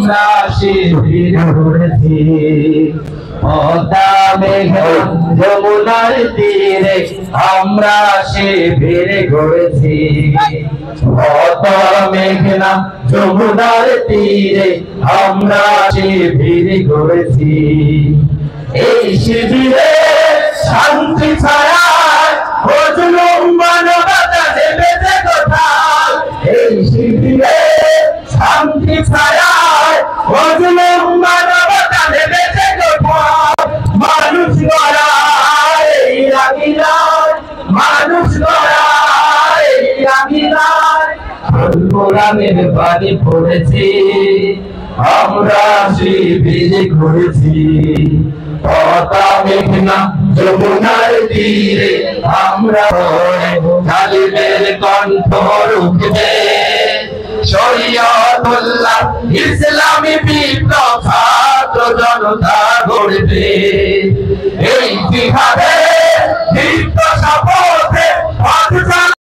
আমরা শিবির গড়েছি। পদ্মা মেঘনা যমুনার তীরে আমরা শিবির গড়েছি। পদ্মা মেঘনা যমুনার তীরে আমরা শিবির গড়েছি। এই শিবিরে শান্তি ছাড়ায় মজলুম মানবতা দেবে কোথায়। এই শিবিরে শান্তি ছাড়ায় মজলুম মানবতা দেবে কোথায়। মানুষ গড়ায় এই আঙিনায়, মানুষ গড়ায় এই আঙিনায় কোরআনের বাণী পড়েছি। আমরা শিবির ঘুরেছি। পদ্মা মেঘনা যমুনার তীরে আমরা জালিমের কণ্ঠ রুখবে। শরীয়তুল্লাহ ইসলামী বিপ্লব ছাত্র জনতা গড়বে। এই জিহাদে